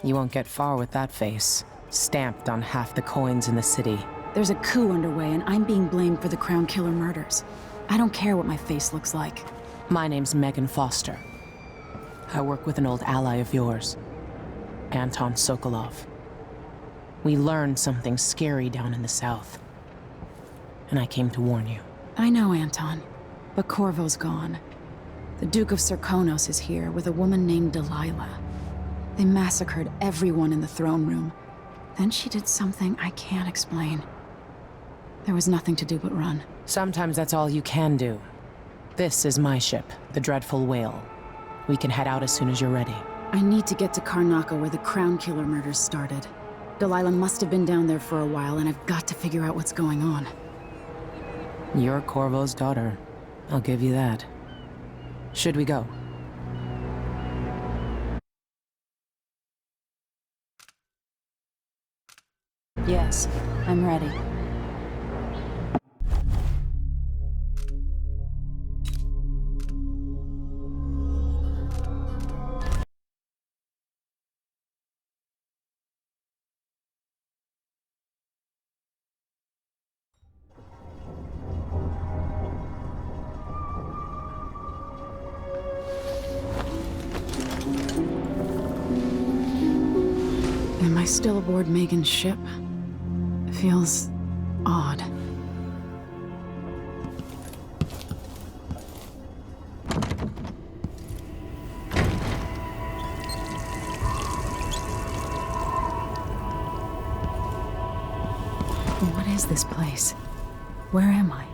You won't get far with that face, stamped on half the coins in the city. There's a coup underway, and I'm being blamed for the Crown Killer murders. I don't care what my face looks like. My name's Megan Foster. I work with an old ally of yours, Anton Sokolov. We learned something scary down in the south, and I came to warn you. I know, Anton, but Corvo's gone. The Duke of Serkonos is here with a woman named Delilah. They massacred everyone in the throne room. Then she did something I can't explain. There was nothing to do but run. Sometimes that's all you can do. This is my ship, the Dreadful Whale. We can head out as soon as you're ready. I need to get to Karnaca where the Crown Killer murders started. Delilah must have been down there for a while, and I've got to figure out what's going on. You're Corvo's daughter. I'll give you that. Should we go? Yes, I'm ready. Am I still aboard Megan's ship? It feels odd. What is this place? Where am I?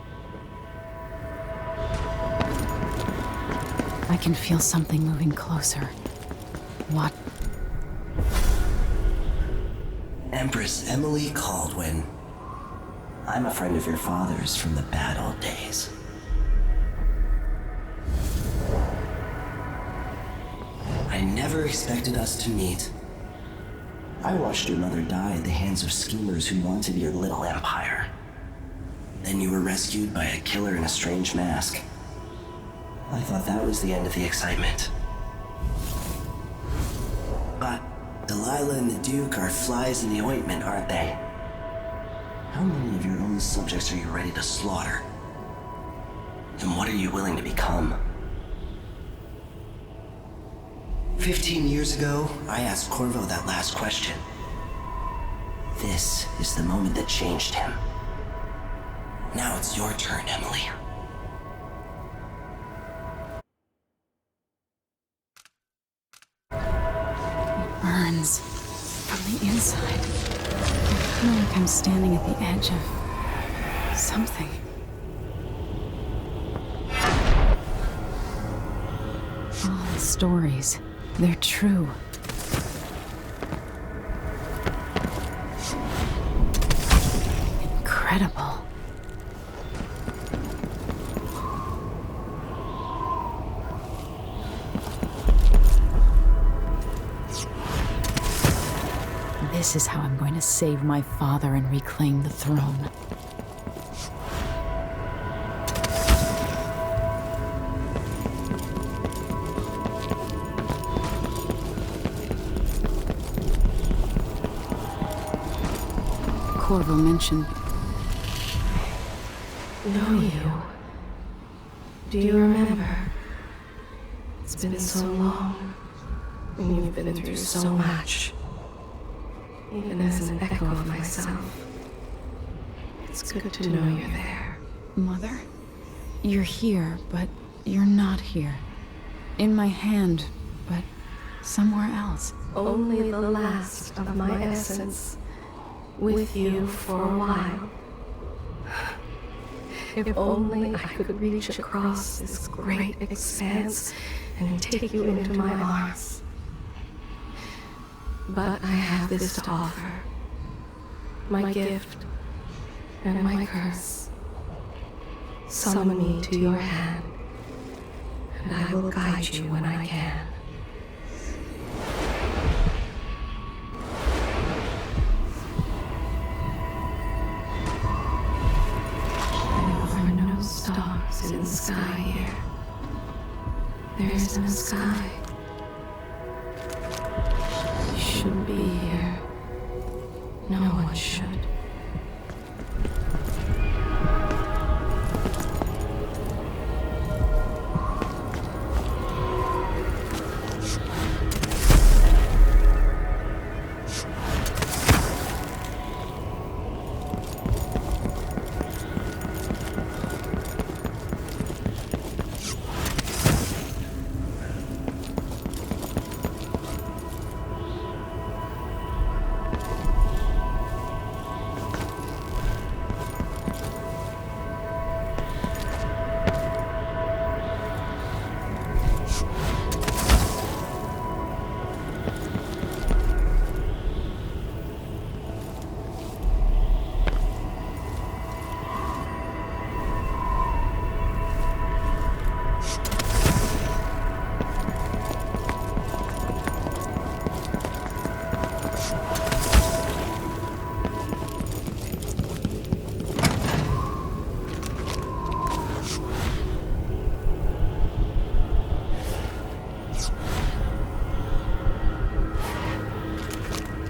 I can feel something moving closer. What? Empress Emily Caldwin. I'm a friend of your father's from the bad old days. I never expected us to meet. I watched your mother die at the hands of schemers who wanted your little empire. Then you were rescued by a killer in a strange mask. I thought that was the end of the excitement. But Delilah and the Duke are flies in the ointment, aren't they? How many of your own subjects are you ready to slaughter? And what are you willing to become? 15 years ago, I asked Corvo that last question. This is the moment that changed him. Now it's your turn, Emily. It burns from the inside. I feel like I'm standing at the edge of something. All the stories, they're true. Incredible. This is how I'm going to save my father and reclaim the throne. Corvo mentioned... Know you. Do you remember? It's been so long, and you've been through so much. Even as an echo of myself, it's good to know you're there. Mother? You're here, but you're not here. In my hand, but somewhere else. Only the last of my essence, with you for a while. If only I could reach across this great expanse and take you into my arms. But I have this to offer. My gift and my curse. Summon me to your hand, and I will guide you when I can. There are no stars in the sky here. There is no sky. You shouldn't No one should.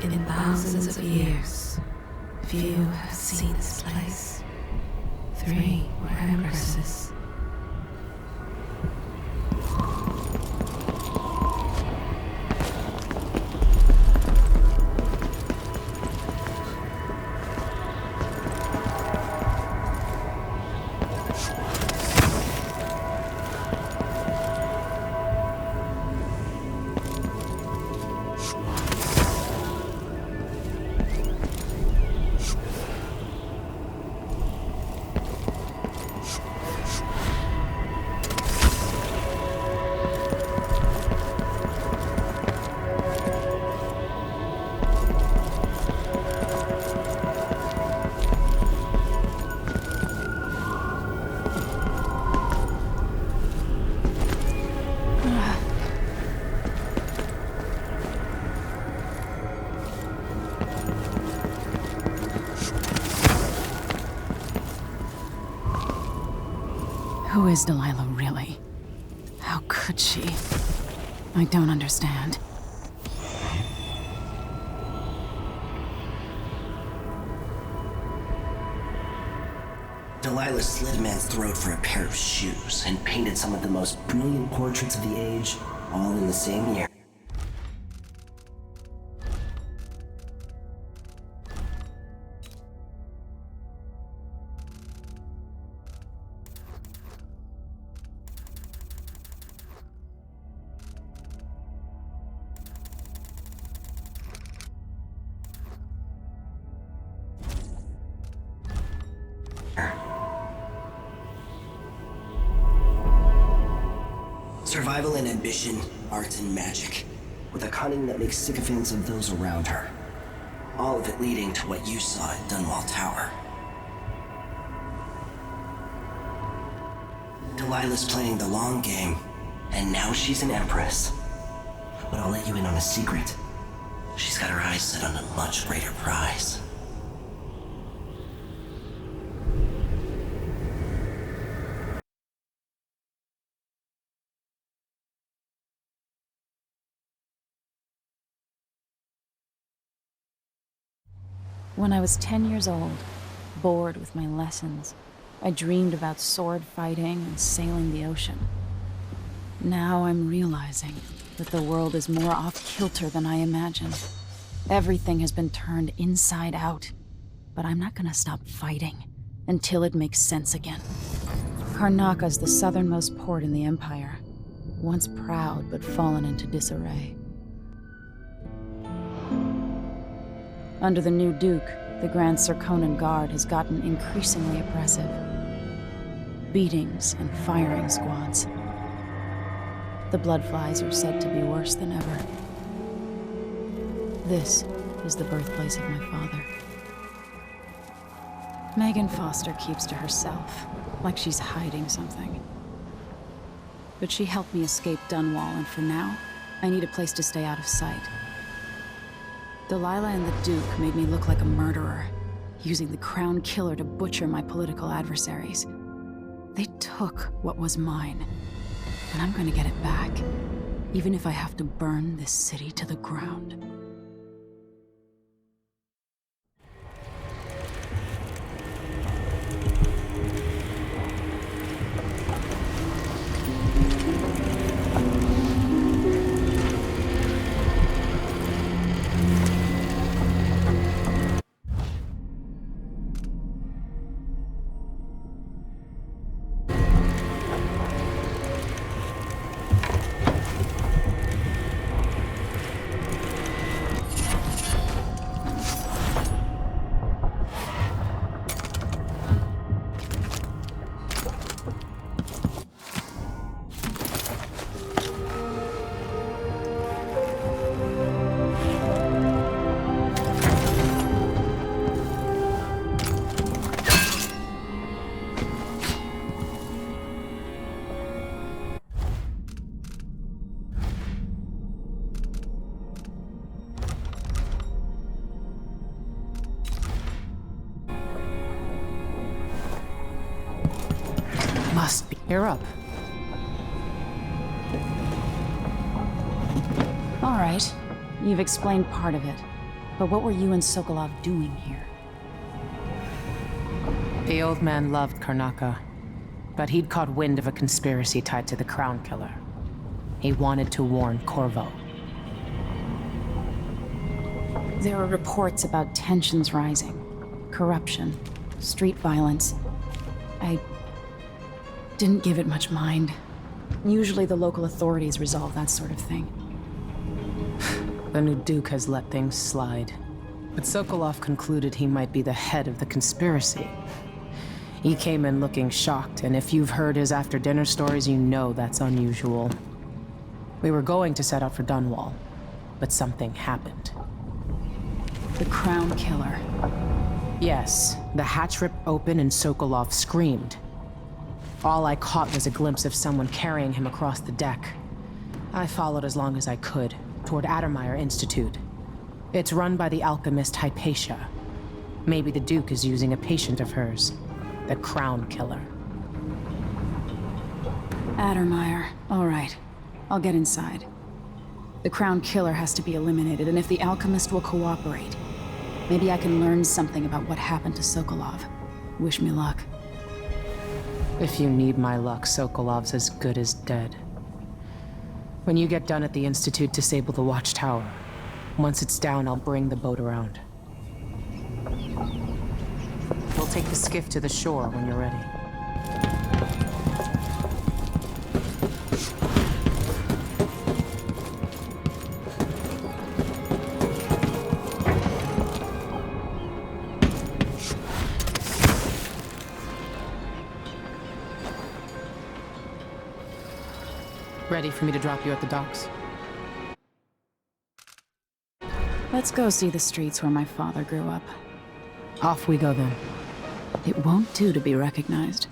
In thousands of years, few have seen this place. 3 were empresses. Who is Delilah really? How could she? I don't understand. Delilah slit a man's throat for a pair of shoes and painted some of the most brilliant portraits of the age, all in the same year. Survival and ambition, art and magic, with a cunning that makes sycophants of those around her. All of it leading to what you saw at Dunwall Tower. Delilah's playing the long game, and now she's an empress. But I'll let you in on a secret. She's got her eyes set on a much greater prize. When I was 10 years old, bored with my lessons, I dreamed about sword fighting and sailing the ocean. Now I'm realizing that the world is more off-kilter than I imagined. Everything has been turned inside out, but I'm not gonna stop fighting until it makes sense again. Karnaka's the southernmost port in the Empire, once proud but fallen into disarray. Under the new Duke, the Grand Serkonan Guard has gotten increasingly oppressive. Beatings and firing squads. The Bloodflies are said to be worse than ever. This is the birthplace of my father. Megan Foster keeps to herself, like she's hiding something. But she helped me escape Dunwall, and for now, I need a place to stay out of sight. Delilah and the Duke made me look like a murderer, using the Crown Killer to butcher my political adversaries. They took what was mine, and I'm gonna get it back, even if I have to burn this city to the ground. You're up. All right. You've explained part of it. But what were you and Sokolov doing here? The old man loved Karnaka, but he'd caught wind of a conspiracy tied to the Crown Killer. He wanted to warn Corvo. There were reports about tensions rising, corruption, street violence. I didn't give it much mind. Usually the local authorities resolve that sort of thing. The new Duke has let things slide, but Sokolov concluded he might be the head of the conspiracy. He came in looking shocked, and if you've heard his after-dinner stories, you know that's unusual. We were going to set out for Dunwall, but something happened. The Crown Killer. Yes, the hatch ripped open and Sokolov screamed. All I caught was a glimpse of someone carrying him across the deck. I followed as long as I could, toward Addermeyer Institute. It's run by the alchemist Hypatia. Maybe the Duke is using a patient of hers. The Crown Killer. Addermeyer. All right. I'll get inside. The Crown Killer has to be eliminated, and if the alchemist will cooperate, maybe I can learn something about what happened to Sokolov. Wish me luck. If you need my luck, Sokolov's as good as dead. When you get done at the Institute, disable the watchtower. Once it's down, I'll bring the boat around. We'll take the skiff to the shore when you're ready. Ready for me to drop you at the docks? Let's go see the streets where my father grew up. Off we go then. It won't do to be recognized.